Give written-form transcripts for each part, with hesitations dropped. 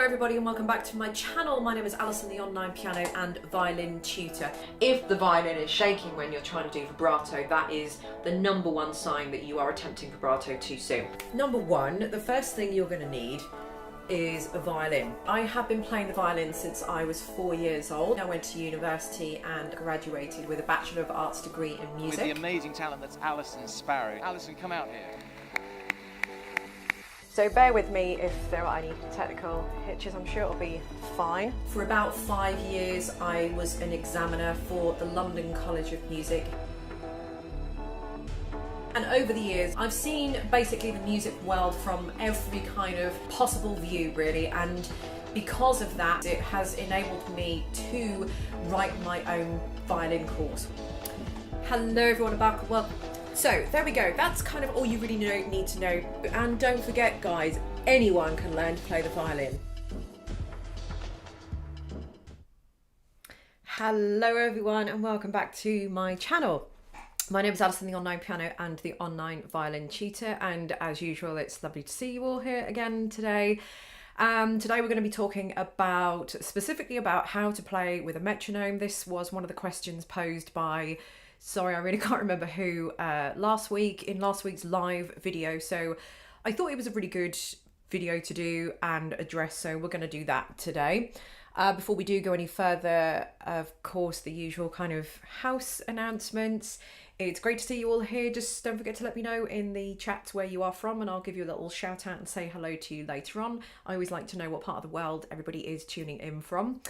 everybody and welcome back to my channel. My name is Alison, the online piano and violin tutor. If the violin is shaking when you're trying to do vibrato, that is the number one sign that you are attempting vibrato too soon. Number one, the first thing you're going to need is a violin. I have been playing the violin since I was 4 years old. I went to university and graduated with a Bachelor of Arts degree in music. With the amazing talent that's Alison Sparrow. Alison, come out here. So bear with me if there are any technical hitches, I'm sure it'll be fine. For about 5 years I was an examiner for the London College of Music. And over the years I've seen basically the music world from every kind of possible view really, and because of that it has enabled me to write my own violin course. Hello everyone, welcome. So there we go, that's kind of all you really need to know. And don't forget guys, anyone can learn to play the violin. Hello everyone and welcome back to my channel. My name is Alison, the online piano and the online violin tutor, and as usual it's lovely to see you all here again today. Today we're going to be talking specifically about how to play with a metronome. This was one of the questions posed by, sorry, I really can't remember who, last week in last week's live video. So I thought it was a really good video to do and address, so we're going to do that today. Before we do go any further, of course, the usual kind of house announcements. It's great to see you all here. Just don't forget to let me know in the chat where you are from and I'll give you a little shout out and say hello to you later on. I always like to know what part of the world everybody is tuning in from.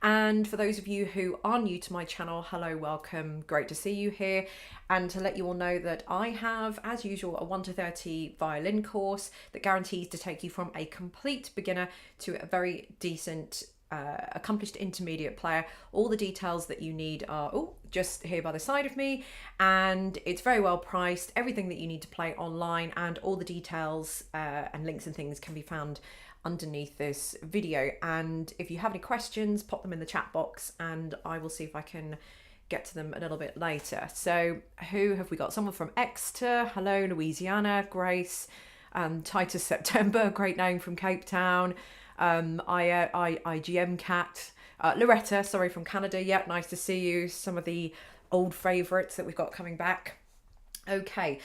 And for those of you who are new to my channel, hello, welcome, great to see you here. And to let you all know that I have, as usual, a 1 to 30 violin course that guarantees to take you from a complete beginner to a very decent accomplished intermediate player. All the details that you need are just here by the side of me, and it's very well priced. Everything that you need to play online, and all the details and links and things can be found underneath this video. And if you have any questions, pop them in the chat box and I will see if I can get to them a little bit later. So who have we got? Someone from Exeter, hello. Louisiana, Grace. Titus September, great name, from Cape Town. IGM Cat, Loretta, sorry, from Canada. Yeah, nice to see you. Some of the old favourites that we've got coming back. Okay,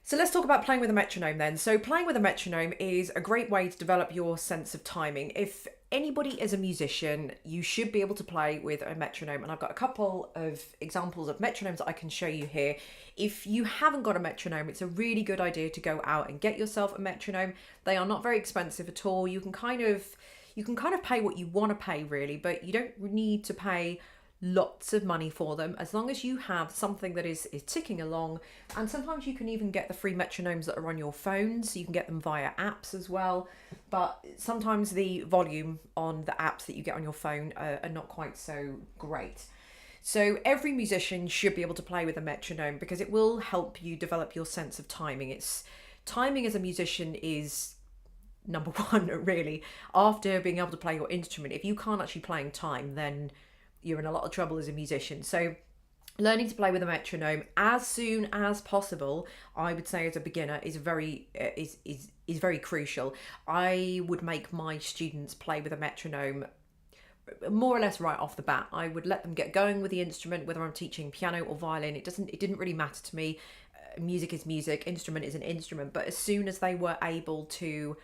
so let's talk about playing with a metronome then. So playing with a metronome is a great way to develop your sense of timing. If anybody is a musician, you should be able to play with a metronome, and I've got a couple of examples of metronomes that I can show you here. If you haven't got a metronome, it's a really good idea to go out and get yourself a metronome. They are not very expensive at all. You can kind of pay what you want to pay really, but you don't need to pay lots of money for them as long as you have something that is ticking along. And sometimes you can even get the free metronomes that are on your phones. You can get them via apps as well, but sometimes the volume on the apps that you get on your phone are not quite so great. So every musician should be able to play with a metronome because it will help you develop your sense of timing. Timing as a musician is number one really. After being able to play your instrument, if you can't actually play in time, then you're in a lot of trouble as a musician. So learning to play with a metronome as soon as possible, I would say as a beginner, is very crucial. I would make my students play with a metronome more or less right off the bat. I would let them get going with the instrument, whether I'm teaching piano or violin. It didn't really matter to me. Music is music, instrument is an instrument. But as soon as they were able to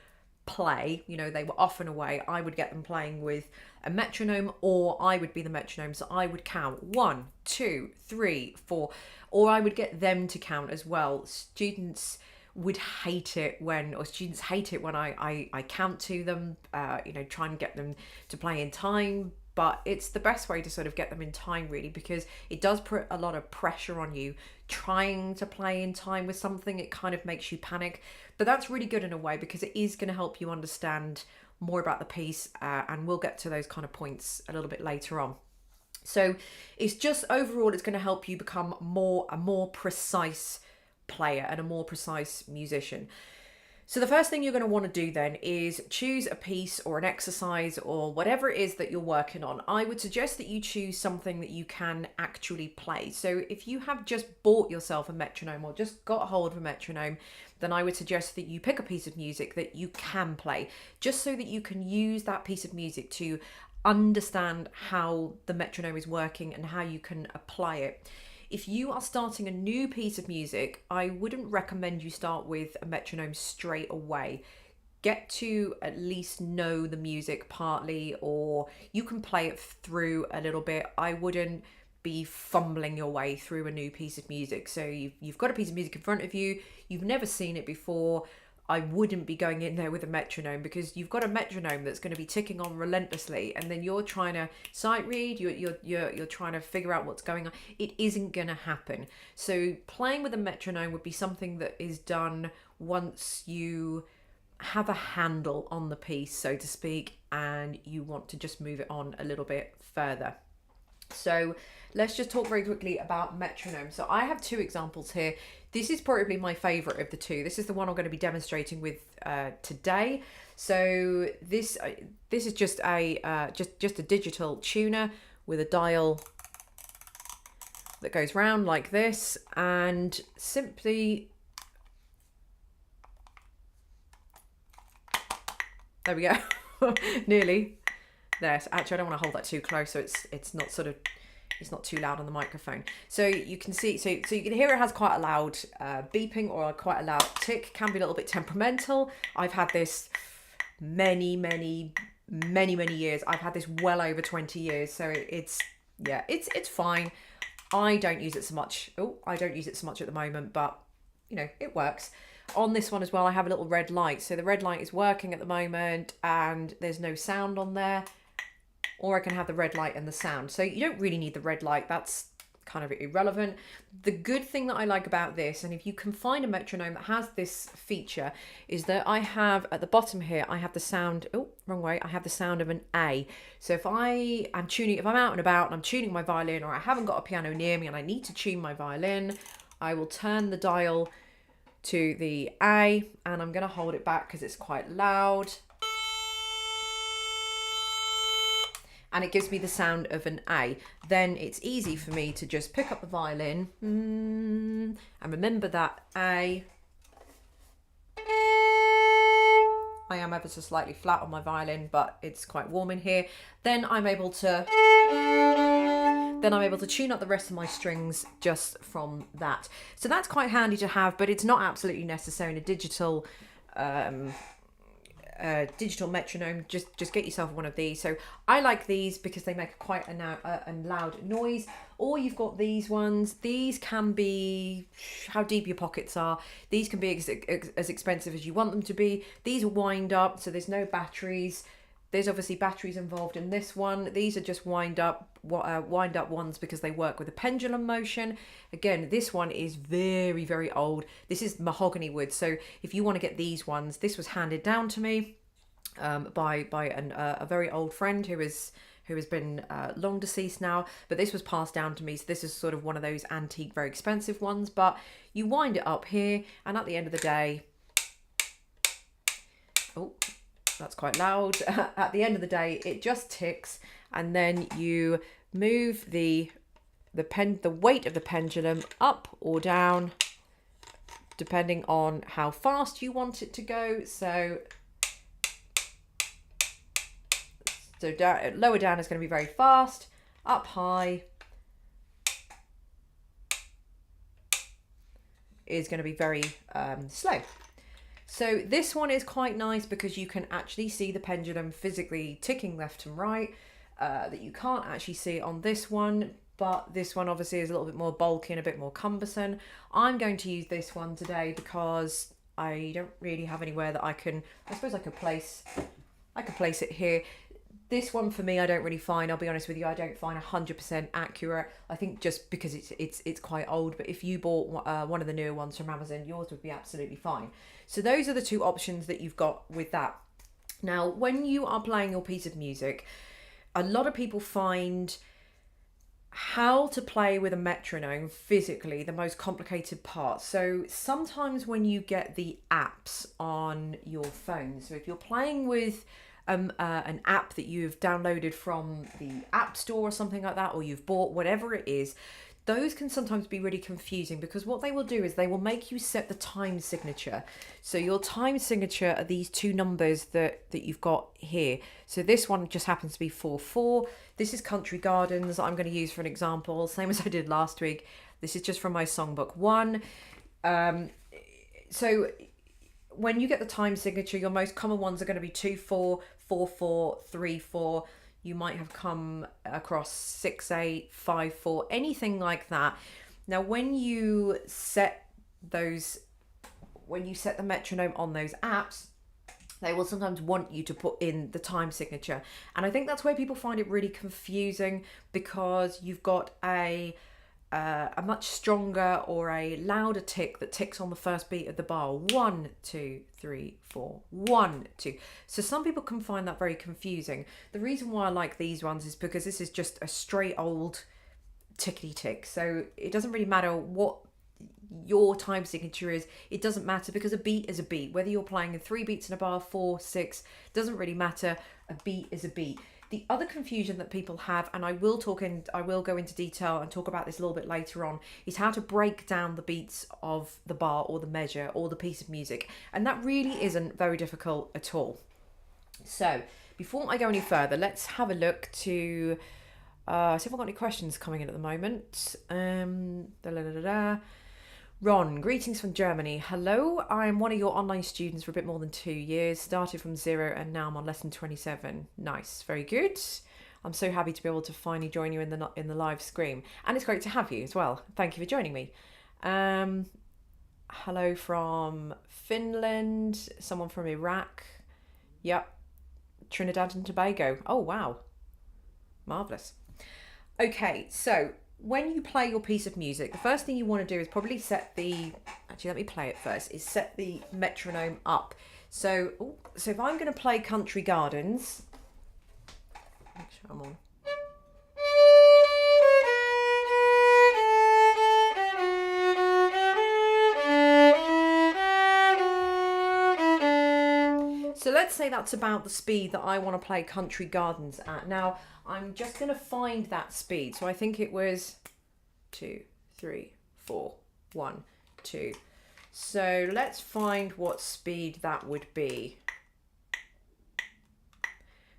play, they were off and away, I would get them playing with a metronome, or I would be the metronome. So I would count 1, 2, 3, 4, or I would get them to count as well. Students hate it when I count to them, try and get them to play in time. But it's the best way to sort of get them in time really, because it does put a lot of pressure on you trying to play in time with something. It kind of makes you panic, but that's really good in a way because it is going to help you understand more about the piece, and we'll get to those kind of points a little bit later on. So it's just overall, it's going to help you become a more precise player and a more precise musician. So the first thing you're going to want to do then is choose a piece or an exercise or whatever it is that you're working on. I would suggest that you choose something that you can actually play. So if you have just bought yourself a metronome or just got hold of a metronome, then I would suggest that you pick a piece of music that you can play, just so that you can use that piece of music to understand how the metronome is working and how you can apply it. If you are starting a new piece of music, I wouldn't recommend you start with a metronome straight away. Get to at least know the music partly, or you can play it through a little bit. I wouldn't be fumbling your way through a new piece of music. So you've got a piece of music in front of you, you've never seen it before. I wouldn't be going in there with a metronome, because you've got a metronome that's going to be ticking on relentlessly, and then you're trying to sight read, you're trying to figure out what's going on. It isn't going to happen. So playing with a metronome would be something that is done once you have a handle on the piece, so to speak, and you want to just move it on a little bit further. So let's just talk very quickly about metronome. So I have two examples here. This is probably my favorite of the two. This is the one I'm going to be demonstrating with today. So this is just a just a digital tuner with a dial that goes round like this, and simply, there we go. Nearly there. So actually, I don't want to hold that too close, so it's not sort of, it's not too loud on the microphone. So you can see, so you can hear it has quite a loud beeping or quite a loud tick. Can be a little bit temperamental. I've had this many years. I've had this well over 20 years. So it's fine. I don't use it so much. I don't use it so much at the moment, but you know, it works. On this one as well, I have a little red light. So the red light is working at the moment and there's no sound on there. Or I can have the red light and the sound. So you don't really need the red light. That's kind of irrelevant. The good thing that I like about this, and if you can find a metronome that has this feature, is that I have at the bottom here, I have the sound, wrong way, I have the sound of an A. So if I'm out and about and I'm tuning my violin, or I haven't got a piano near me and I need to tune my violin, I will turn the dial to the A, and I'm going to hold it back because it's quite loud. And it gives me the sound of an A. Then it's easy for me to just pick up the violin and remember that A. I am ever so slightly flat on my violin, but it's quite warm in here. Then I'm able to tune up the rest of my strings just from that. So that's quite handy to have, but it's not absolutely necessary in a digital metronome. Just get yourself one of these. So I like these because they make quite a loud noise. Or you've got these ones. These can be how deep your pockets are. These can be as expensive as you want them to be. These are wind up, so there's no batteries. There's obviously batteries involved in this one. These are just wind up ones because they work with a pendulum motion. Again, this one is very, very old. This is mahogany wood. So if you want to get these ones, this was handed down to me by a very old friend who has been long deceased now. But this was passed down to me. So this is sort of one of those antique, very expensive ones. But you wind it up here, and at the end of the day, that's quite loud. At the end of the day, it just ticks, and then you move the weight of the pendulum up or down, depending on how fast you want it to go. So down, lower down is going to be very fast. Up high is going to be very slow. So this one is quite nice because you can actually see the pendulum physically ticking left and right, that you can't actually see on this one, but this one obviously is a little bit more bulky and a bit more cumbersome. I'm going to use this one today because I don't really have anywhere that I suppose I could place it here. This one for me, I don't really find, I'll be honest with you, I don't find 100% accurate. I think just because it's quite old, but if you bought one of the newer ones from Amazon, yours would be absolutely fine. So those are the two options that you've got with that. Now, when you are playing your piece of music, a lot of people find how to play with a metronome physically, the most complicated part. So sometimes when you get the apps on your phone, so if you're playing with an app that you've downloaded from the App Store or something like that, or you've bought, whatever it is, those can sometimes be really confusing, because what they will do is they will make you set the time signature. So your time signature are these two numbers that you've got here. So this one just happens to be 4/4. This is Country Gardens I'm going to use for an example, same as I did last week. This is just from my songbook 1. So when you get the time signature, your most common ones are going to be 2/4, 4/4, 3/4. You might have come across 6/8, 5/4, anything like that. Now, when you set the metronome on those apps, they will sometimes want you to put in the time signature. And I think that's where people find it really confusing, because you've got a much stronger or a louder tick that ticks on the first beat of the bar. 1, 2, 3, 4, 1, 2. So some people can find that very confusing. The reason why I like these ones is because this is just a straight old tickety tick. So it doesn't really matter what your time signature is. It doesn't matter, because a beat is a beat. Whether you're playing in 3 beats in a bar, 4, 6, doesn't really matter. A beat is a beat. The other confusion that people have, and I will go into detail and talk about this a little bit later on, is how to break down the beats of the bar or the measure or the piece of music. And that really isn't very difficult at all. So before I go any further, let's have a look to see if I've got any questions coming in at the moment. Ron, greetings from Germany. Hello, I'm one of your online students for a bit more than 2 years. Started from 0 and now I'm on lesson 27. Nice, very good. I'm so happy to be able to finally join you in the live stream, and it's great to have you as well. Thank you for joining me. Hello from Finland. Someone from Iraq. Yep. Trinidad and Tobago. Oh wow, marvelous. Okay, so when you play your piece of music, the first thing you want to do is probably set the metronome up. So if I'm going to play Country Gardens, make sure I'm on. So let's say that's about the speed that I want to play Country Gardens at. Now, I'm just going to find that speed. So I think it was 2, 3, 4, 1, 2. So let's find what speed that would be.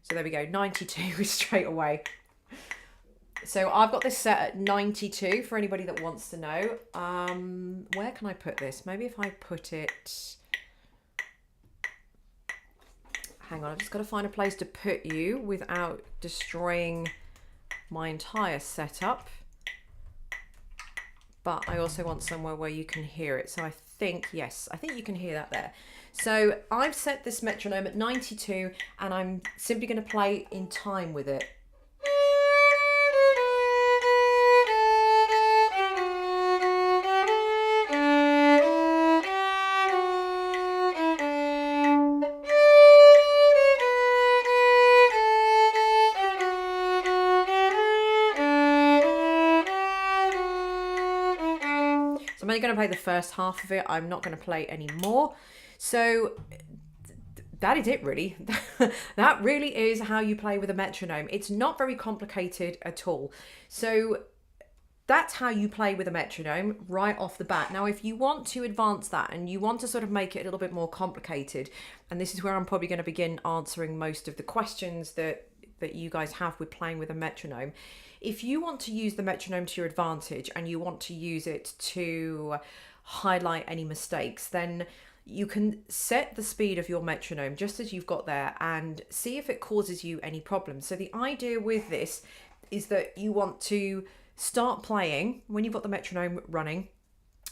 So there we go, 92 straight away. So I've got this set at 92 for anybody that wants to know. Where can I put this? Maybe if I put it... Hang on, I've just got to find a place to put you without destroying my entire setup. But I also want somewhere where you can hear it. So I think, yes, I think you can hear that there. So I've set this metronome at 92 and I'm simply going to play in time with it. I'm only going to play the first half of it. I'm not going to play any more. So that is it, really. That really is how you play with a metronome. It's not very complicated at all. So that's how you play with a metronome right off the bat. Now, if you want to advance that and you want to sort of make it a little bit more complicated, and this is where I'm probably going to begin answering most of the questions that you guys have with playing with a metronome. If you want to use the metronome to your advantage and you want to use it to highlight any mistakes, then you can set the speed of your metronome just as you've got there and see if it causes you any problems. So the idea with this is that you want to start playing, when you've got the metronome running,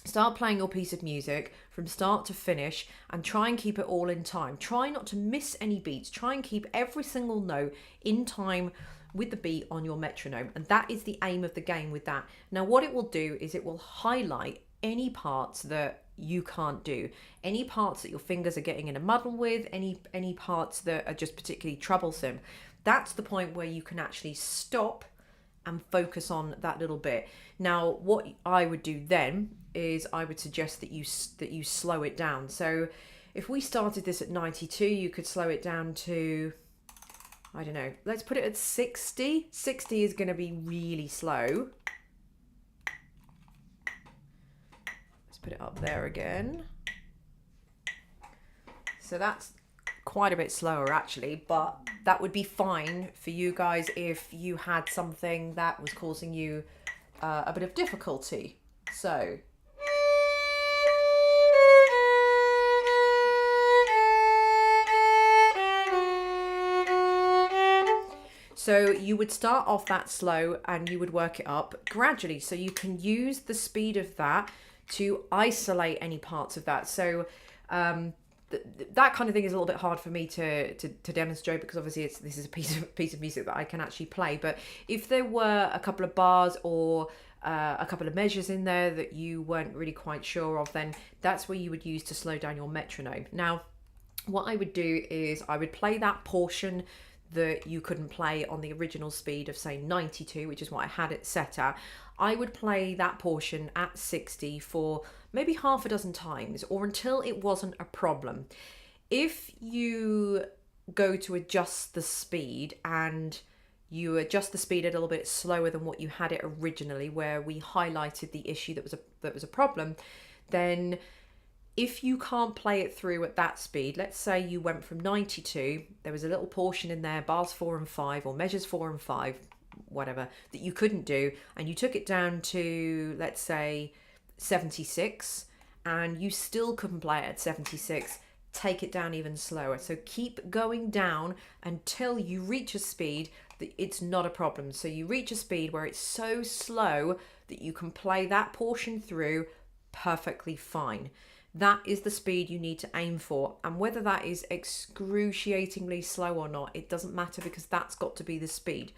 start playing your piece of music from start to finish and try and keep it all in time. Try not to miss any beats. Try and keep every single note in time with the beat on your metronome. And that is the aim of the game with that. Now, what it will do is it will highlight any parts that you can't do, any parts that your fingers are getting in a muddle with, any parts that are just particularly troublesome. That's the point where you can actually stop and focus on that little bit. Now, what I would do then is I would suggest that you slow it down. So if we started this at 92, you could slow it down to, I don't know, let's put it at 60. 60 is going to be really slow. Let's put it up there again. So that's quite a bit slower actually, but that would be fine for you guys if you had something that was causing you a bit of difficulty. So you would start off that slow and you would work it up gradually, so you can use the speed of that to isolate any parts of that. So that kind of thing is a little bit hard for me to demonstrate, because obviously this is a piece of music that I can actually play. But if there were a couple of bars or a couple of measures in there that you weren't really quite sure of, then that's where you would use to slow down your metronome. Now, what I would do is I would play that portion that you couldn't play on the original speed of, say, 92, which is what I had it set at. I would play that portion at 60 for maybe half a dozen times, or until it wasn't a problem. If you go to adjust the speed and you adjust the speed a little bit slower than what you had it originally, where we highlighted the issue that was a problem, then if you can't play it through at that speed, let's say you went from 92, there was a little portion in there, bars 4 and 5, or measures 4 and 5, whatever, that you couldn't do, and you took it down to, let's say, 76, and you still couldn't play it at 76, take it down even slower. So keep going down until you reach a speed that it's not a problem. So you reach a speed where it's so slow that you can play that portion through perfectly fine. That is the speed you need to aim for. And whether that is excruciatingly slow or not, it doesn't matter, because that's got to be the speed.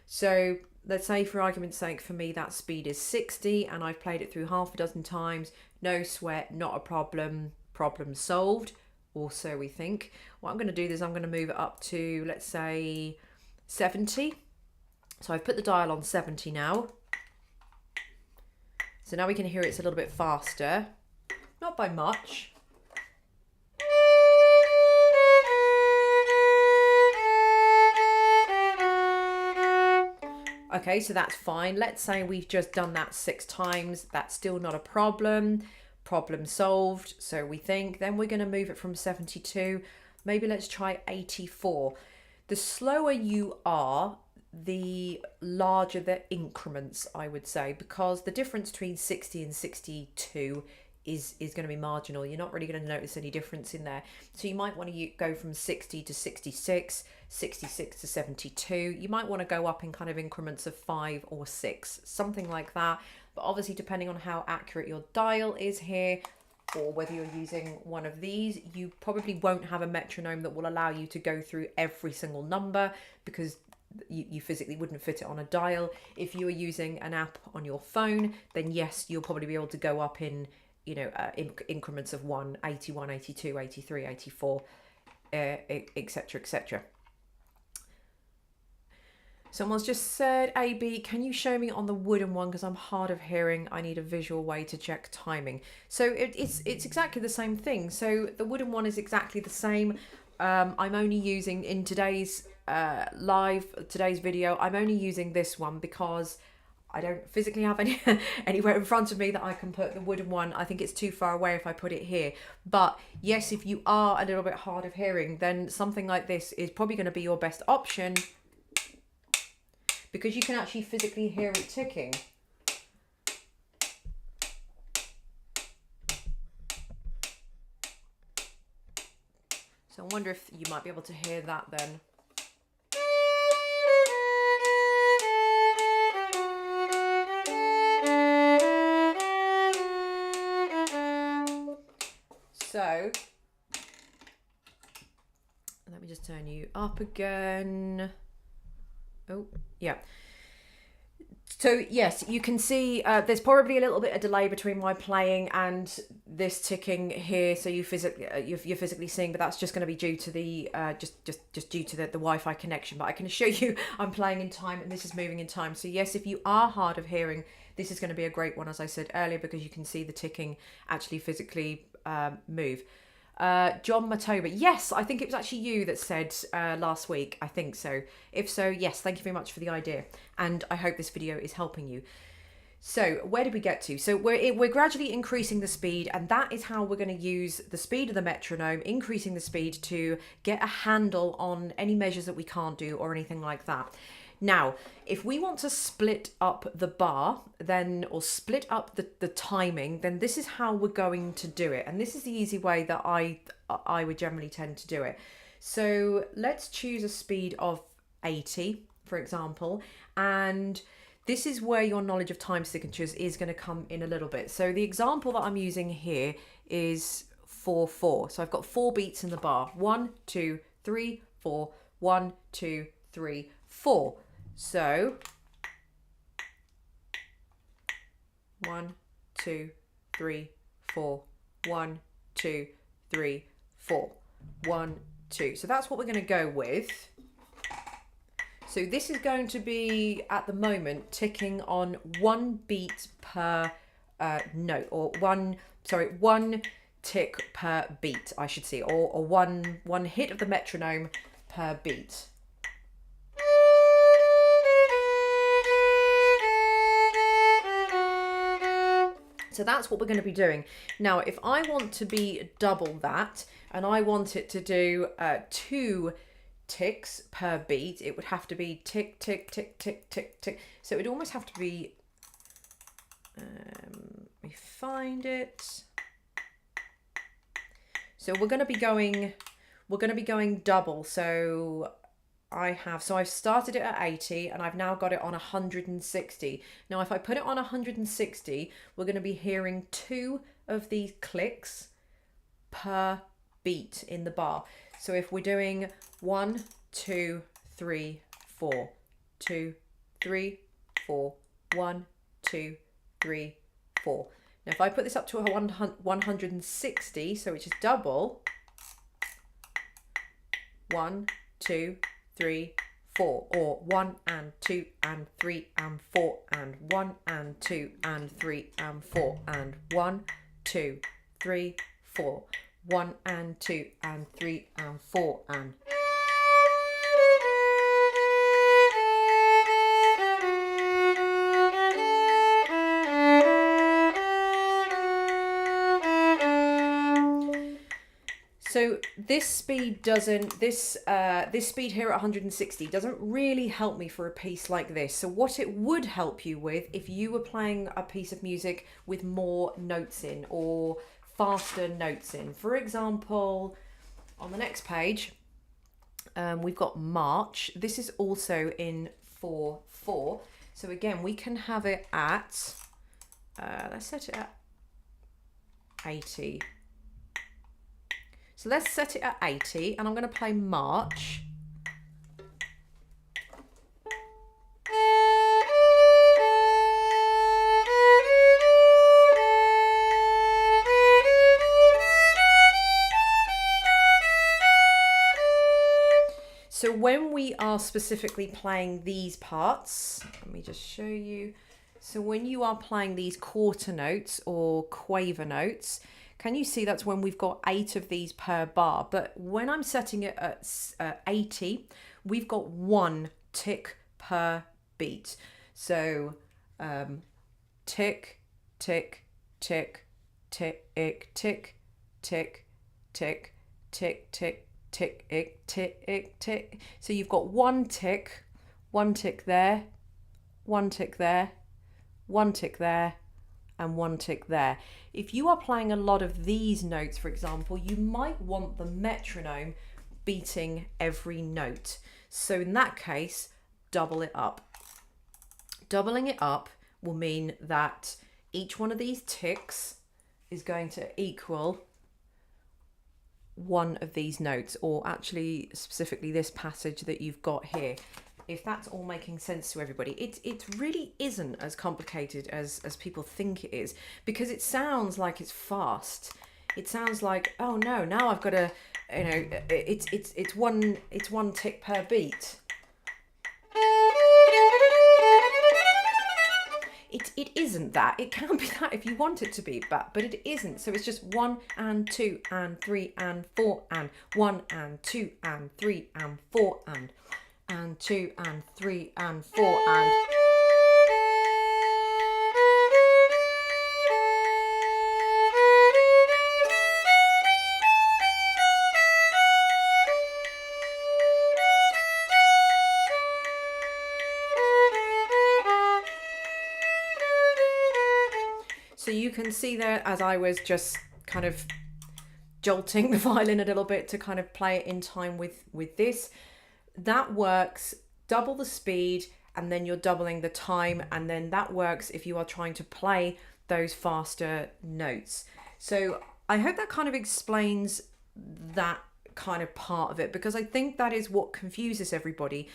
So let's say, for argument's sake, for me, that speed is 60 and I've played it through half a dozen times. No sweat, not a problem, problem solved. Or so we think. What I'm going to do is I'm going to move it up to, let's say, 70. So I've put the dial on 70 now. So now we can hear it's a little bit faster. Not by much. Okay, so that's fine. Let's say we've just done that 6 times. That's still not a problem. Problem solved, so we think. Then we're going to move it from 72. Maybe let's try 84. The slower you are, the larger the increments, I would say, because the difference between 60 and 62 is going to be marginal. You're not really going to notice any difference in there. So you might want to go from 60 to 66, 66 to 72. You might want to go up in kind of increments of 5 or 6, something like that. But obviously, depending on how accurate your dial is here, or whether you're using one of these, you probably won't have a metronome that will allow you to go through every single number, because you physically wouldn't fit it on a dial. If you are using an app on your phone, then yes, you'll probably be able to go up in, you know, increments of 1, 81, 82, 83, 84, etc, etc. Someone's just said, AB, can you show me on the wooden one, because I'm hard of hearing. I need a visual way to check timing. So it's exactly the same thing. So the wooden one is exactly the same. I'm only using, in today's today's video, I'm only using this one because I don't physically have anywhere in front of me that I can put the wooden one. I think it's too far away if I put it here. But yes, if you are a little bit hard of hearing, then something like this is probably going to be your best option, because you can actually physically hear it ticking. So I wonder if you might be able to hear that then. So let me just turn you up again. Oh, yeah. So yes, you can see there's probably a little bit of delay between my playing and this ticking here. So you're physically seeing, but that's just going to be due to the just due to the Wi-Fi connection. But I can assure you, I'm playing in time, and this is moving in time. So yes, if you are hard of hearing, this is going to be a great one, as I said earlier, because you can see the ticking actually physically move. John Matoba, yes, I think it was actually you that said last week, I think so. If so, yes, thank you very much for the idea, and I hope this video is helping you. So where did we get to? So we're gradually increasing the speed, and that is how we're going to use the speed of the metronome, increasing the speed to get a handle on any measures that we can't do or anything like that. Now, if we want to split up the bar, then, or split up the timing, then this is how we're going to do it. And this is the easy way that I would generally tend to do it. So let's choose a speed of 80, for example, and this is where your knowledge of time signatures is going to come in a little bit. So the example that I'm using here is 4/4. So I've got 4 beats in the bar. 1, 2, 3, 4. 1, 2, 3, 4. So 1, 2, 3, 4. 1, 2, 3, 4. 1, 2. So that's what we're going to go with. So this is going to be, at the moment, ticking on 1 beat per note, or one tick per beat, I should say, or one hit of the metronome per beat. So that's what we're going to be doing. Now, if I want to be double that, and I want it to do 2 ticks per beat, it would have to be tick, tick, tick, tick, tick, tick. So it would almost have to be, let me find it. So we're going to be going double. So I've started it at 80 and I've now got it on 160. Now, if I put it on 160, we're going to be hearing 2 of these clicks per beat in the bar. So if we're doing 1, 2, 3, 4, 2, 3, 4, 1, 2, 3, 4. Now, if I put this up to 160, so which is double, 1, 2, 3, 4, or 1 and 2 and 3 and 4 and 1 and 2 and 3 and 4 and 1, 2, 3, 4, 1 and 2 and 3 and 4 and. So this speed doesn't, this speed here at 160 doesn't really help me for a piece like this. So what it would help you with, if you were playing a piece of music with more notes in or faster notes in, for example, on the next page, we've got March. This is also in 4/4. So again, we can have it at, let's set it at 80. So let's set it at 80, and I'm going to play March. So when we are specifically playing these parts, let me just show you. So when you are playing these quarter notes or quaver notes, can you see that's when we've got 8 of these per bar? But when I'm setting it at 80, we've got 1 tick per beat. So tick, tick, tick, tick, tick, tick, tick, tick, tick, tick, tick, tick, tick. So you've got 1 tick there, 1 tick there, 1 tick there, and 1 tick there. If you are playing a lot of these notes, for example, you might want the metronome beating every note. So in that case, double it up. Doubling it up will mean that each one of these ticks is going to equal 1 of these notes, or actually specifically this passage that you've got here. if that's all making sense to everybody. It really isn't as complicated as people think it is, because it sounds like it's fast. It sounds like, oh no, now I've got to, it's one tick per beat. It isn't that. It can be that if you want it to be, but it isn't. So it's just 1 and 2 and 3 and 4 and 1 and 2 and 3 and 4 and 2 and 3 and 4 and. So you can see there, as I was just kind of jolting the violin a little bit to kind of play it in time with this, that works double the speed, and then you're doubling the time, and then that works if you are trying to play those faster notes. So I hope that kind of explains that kind of part of it, because I think that is what confuses everybody.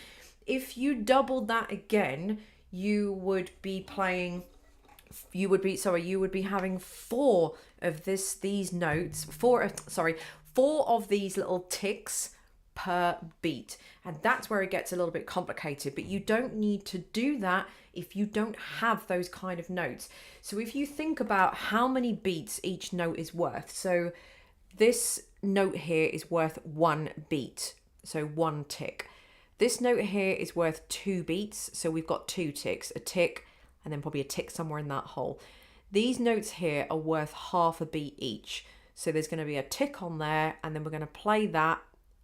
If you doubled that again, you would be having four of these notes, four of these little ticks per beat, and that's where it gets a little bit complicated. But you don't need to do that if you don't have those kind of notes. So if you think about how many beats each note is worth, so this note here is worth 1 beat, so 1 tick. This note here is worth 2 beats, so we've got 2 ticks, a tick and then probably a tick somewhere in that hole. These notes here are worth half a beat each. So there's going to be a tick on there, and then we're going to play that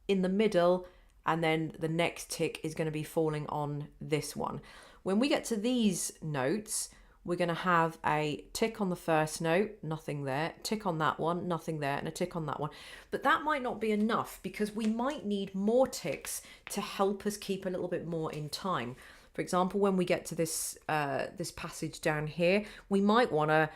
in the middle, and then the next tick is going to be falling on this one. When we get to these notes, we're going to have a tick on the first note, nothing there, tick on that one, nothing there, and a tick on that one. But that might not be enough, because we might need more ticks to help us keep a little bit more in time. For example, when we get to this this passage down here, we might want a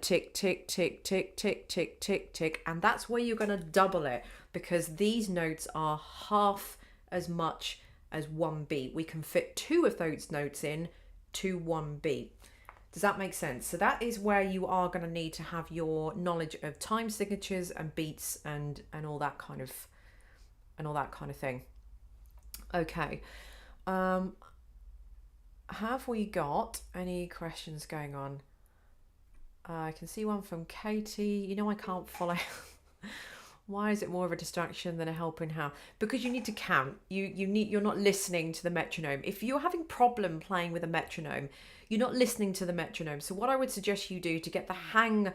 tick, tick, tick, tick, tick, tick, tick, tick, and that's where you're going to double it, because these notes are half as much as 1 beat. We can fit 2 of those notes in to 1 beat. Does that make sense? So that is where you are going to need to have your knowledge of time signatures and beats and all that kind of thing. Okay. Have we got any questions going on? I can see one from Katie. I can't follow. Why is it more of a distraction than a helping hand? Because you need to count. You're not listening to the metronome. If you're having problem playing with a metronome, you're not listening to the metronome. So what I would suggest you do to get the hang,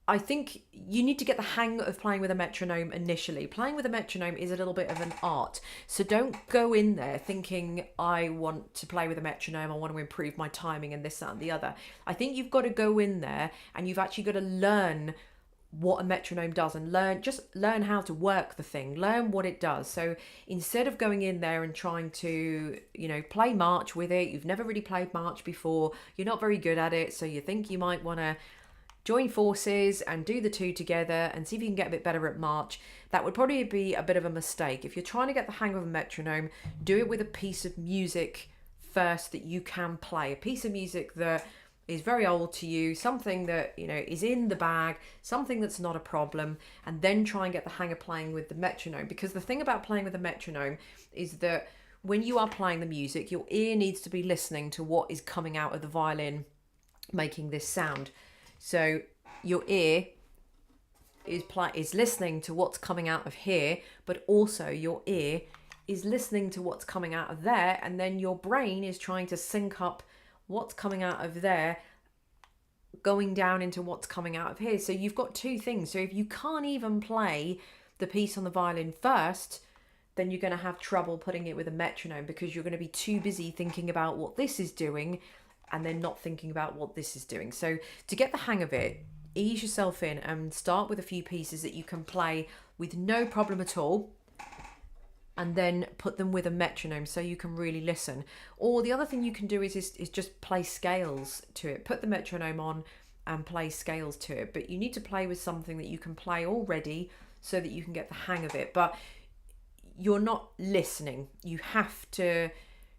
I think you need to get the hang of playing with a metronome initially. Playing with a metronome is a little bit of an art. So don't go in there thinking, I want to play with a metronome, I want to improve my timing and this, that and the other. I think you've got to go in there and you've actually got to learn what a metronome does and learn how to work the thing, learn what it does. So instead of going in there and trying to, play march with it, you've never really played march before, you're not very good at it, so you think you might want to join forces and do the two together and see if you can get a bit better at march. That would probably be a bit of a mistake. If you're trying to get the hang of a metronome, do it with a piece of music first that you can play, a piece of music that is very old to you, something that is in the bag, something that's not a problem, and then try and get the hang of playing with the metronome. Because the thing about playing with a metronome is that when you are playing the music, your ear needs to be listening to what is coming out of the violin making this sound. So your ear is listening to what's coming out of here, but also your ear is listening to what's coming out of there, and then your brain is trying to sync up what's coming out of there going down into what's coming out of here. So you've got two things. So if you can't even play the piece on the violin first, then you're going to have trouble putting it with a metronome, because you're going to be too busy thinking about what this is doing and then not thinking about what this is doing. So to get the hang of it, ease yourself in and start with a few pieces that you can play with no problem at all, and then put them with a metronome so you can really listen. Or the other thing you can do is just play scales to it. Put the metronome on and play scales to it. But you need to play with something that you can play already so that you can get the hang of it. But you're not listening. You have to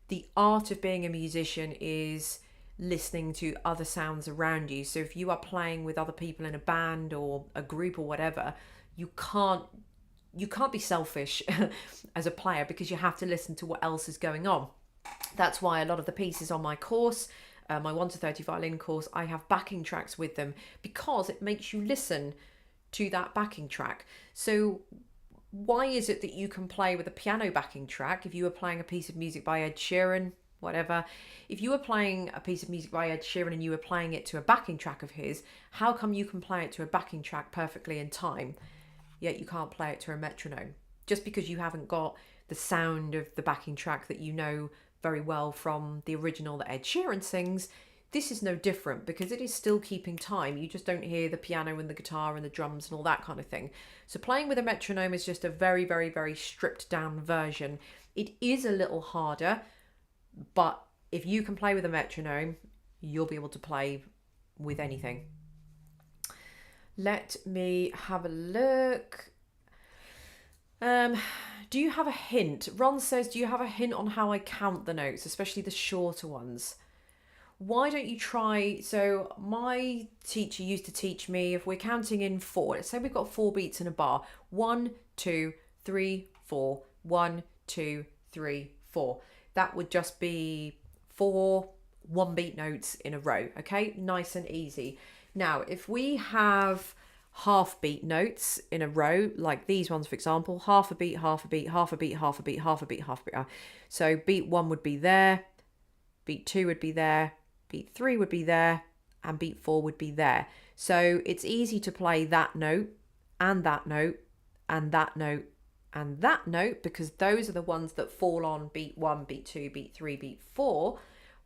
The art of being a musician is listening to other sounds around you. So if you are playing with other people in a band or a group or whatever, you can't be selfish as a player, because you have to listen to what else is going on. That's why a lot of the pieces on my course, my 1 to 30 violin course, I have backing tracks with them, because it makes you listen to that backing track. So why is it that you can play with a piano backing track if you were playing a piece of music by Ed Sheeran, whatever? If you were playing a piece of music by Ed Sheeran and you were playing it to a backing track of his, how come you can play it to a backing track perfectly in time, yet you can't play it to a metronome? Just because you haven't got the sound of the backing track that you know very well from the original that Ed Sheeran sings, this is no different, because it is still keeping time. You just don't hear the piano and the guitar and the drums and all that kind of thing. So playing with a metronome is just a very, very, very stripped down version. It is a little harder, but if you can play with a metronome, you'll be able to play with anything. Let me have a look. Do you have a hint? Ron says, do you have a hint on how I count the notes, especially the shorter ones? Why don't you try, so my teacher used to teach me, if we're counting in 4, let's say we've got 4 beats in a bar, 1, 2, 3, 4, 1, 2, 3, 4. That would just be 4 1-beat notes in a row, okay? Nice and easy. Now, if we have half-beat notes in a row, like these ones, for example, half a beat, half a beat, half a beat, half a beat, half a beat, half a beat. So beat 1 would be there, beat 2 would be there, beat 3 would be there, and beat 4 would be there. So it's easy to play that note and that note and that note and that note, because those are the ones that fall on beat 1, beat 2, beat 3, beat 4.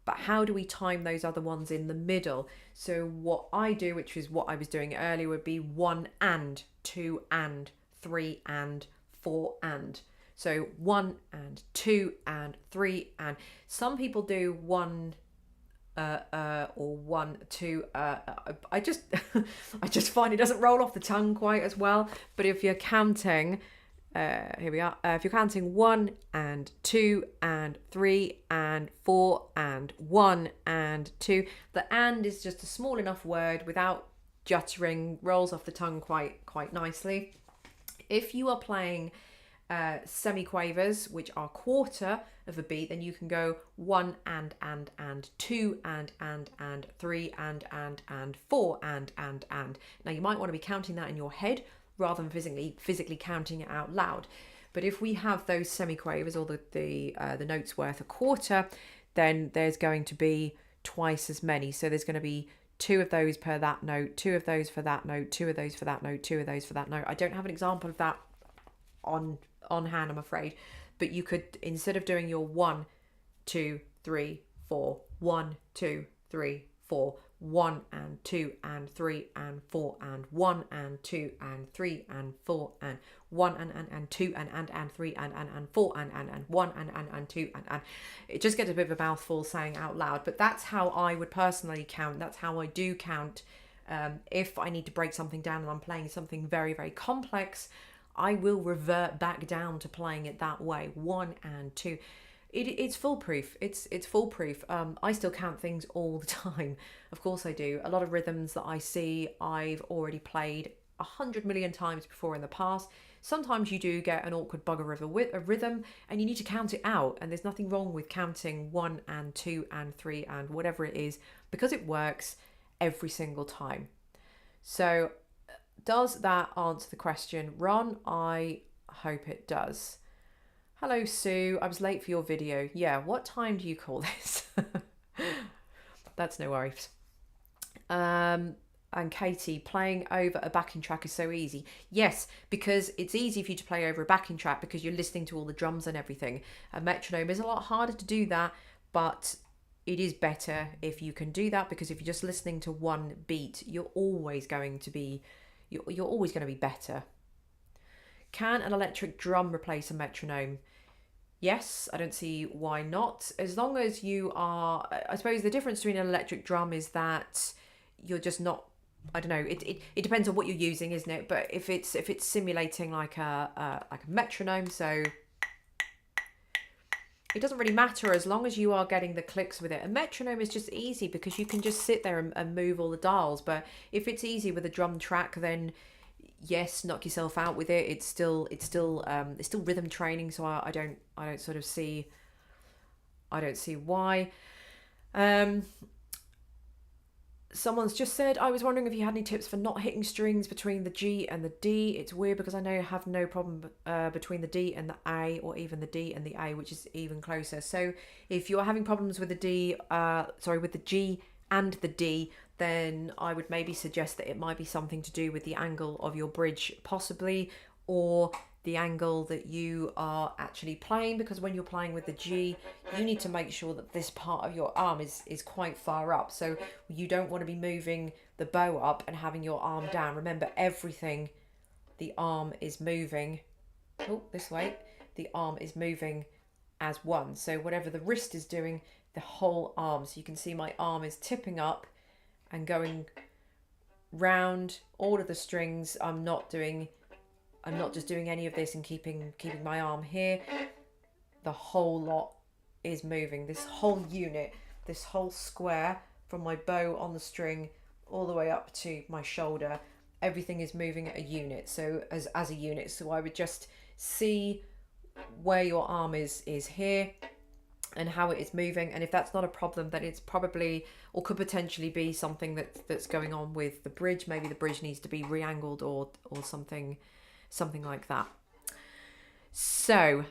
But how do we time those other ones in the middle? So what I do, which is what I was doing earlier, would be 1 and, 2 and, 3 and, 4 and. So 1 and, 2 and, 3 and. Some people do 1 or 1, 2. I just I just find it doesn't roll off the tongue quite as well. But if you're counting, here we are. If you're counting 1 and 2 and 3 and 4 and 1 and 2, the and is just a small enough word without juttering, rolls off the tongue quite nicely. If you are playing semiquavers, which are quarter of a beat, then you can go 1 and 2 and 3 and 4 and. Now you might want to be counting that in your head rather than physically counting it out loud. But if we have those semiquavers, or the notes worth a quarter, then there's going to be twice as many. So there's going to be 2 of those per that note, 2 of those for that note, 2 of those for that note, 2 of those for that note. I don't have an example of that on hand, I'm afraid, but you could, instead of doing your 1, 2, 3, 4, 1, 2, 3, 4, 1 and 2 and 3 and 4 and 1 and 2 and 3 and 4 and 1 and 2 and 3 and 4 and 1 and 2 and it just gets a bit of a mouthful saying out loud. But that's how I would personally count. That's how I do count. If I need to break something down and I'm playing something very, very complex, I will revert back down to playing it that way, 1 and 2. It's foolproof. It's foolproof. I still count things all the time. Of course I do. A lot of rhythms that I see, I've already played 100 million times before in the past. Sometimes you do get an awkward bugger of a rhythm and you need to count it out. And there's nothing wrong with counting 1 and 2 and 3 and whatever it is, because it works every single time. So does that answer the question, Ron? I hope it does. Hello, Sue. I was late for your video. Yeah, what time do you call this? That's no worries. And Katie, playing over a backing track is so easy. Yes, because it's easy for you to play over a backing track because you're listening to all the drums and everything. A metronome is a lot harder to do that, but it is better if you can do that, because if you're just listening to one beat, you're always going to be better. Can an electric drum replace a metronome? Yes, I don't see why not. As long as you are, I suppose the difference between an electric drum is that you're just not, I don't know, it depends on what you're using, isn't it? But if it's simulating like a metronome, so it doesn't really matter as long as you are getting the clicks with it. A metronome is just easy because you can just sit there and move all the dials. But if it's easy with a drum track, then yes, knock yourself out with it. It's still rhythm training, so I don't sort of see, I don't see why. Someone's just said, I was wondering if you had any tips for not hitting strings between the G and the D. It's weird because I know you have no problem between the D and the A, or even the D and the A, which is even closer. So if you're having problems with the with the G and the D, then I would maybe suggest that it might be something to do with the angle of your bridge, possibly, or the angle that you are actually playing, because when you're playing with the G, you need to make sure that this part of your arm is quite far up. So you don't want to be moving the bow up and having your arm down. Remember, everything, the arm is moving, this way, the arm is moving as one. So whatever the wrist is doing, the whole arm. So you can see my arm is tipping up and going round all of the strings. I'm not just doing any of this and keeping my arm here. The whole lot is moving. This whole unit, this whole square from my bow on the string all the way up to my shoulder, everything is moving at a unit. So as a unit. So I would just see where your arm is here and how it is moving. And if that's not a problem, then it's probably, or could potentially be, something that's going on with the bridge. Maybe the bridge needs to be re-angled or something like that. So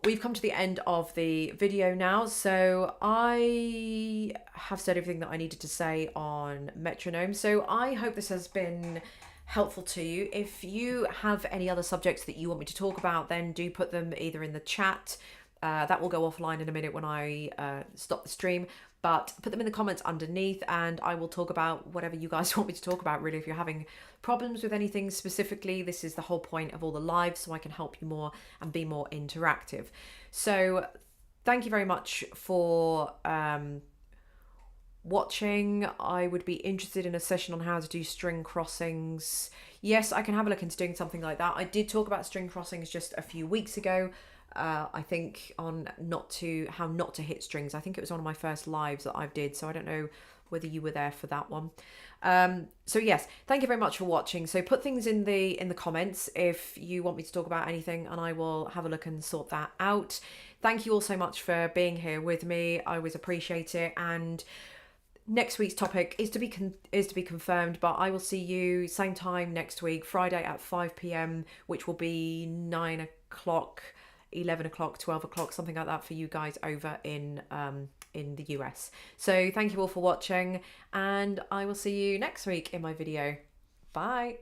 we've come to the end of the video now. So I have said everything that I needed to say on metronome. So I hope this has been helpful to you. If you have any other subjects that you want me to talk about, then do put them either in the chat. That will go offline in a minute when I stop the stream. But put them in the comments underneath and I will talk about whatever you guys want me to talk about, really. If you're having problems with anything specifically, this is the whole point of all the lives, so I can help you more and be more interactive. So thank you very much for watching. I would be interested in a session on how to do string crossings. Yes, I can have a look into doing something like that. I did talk about string crossings just a few weeks ago. I think on how not to hit strings. I think it was one of my first lives that I did, so I don't know whether you were there for that one. So yes, thank you very much for watching. So put things in the comments if you want me to talk about anything, and I will have a look and sort that out. Thank you all so much for being here with me. I always appreciate it. And next week's topic is to be confirmed, but I will see you same time next week, Friday at 5 p.m, which will be 9 o'clock. 11 o'clock, 12 o'clock, something like that for you guys over in the US. So thank you all for watching, and I will see you next week in my video. Bye.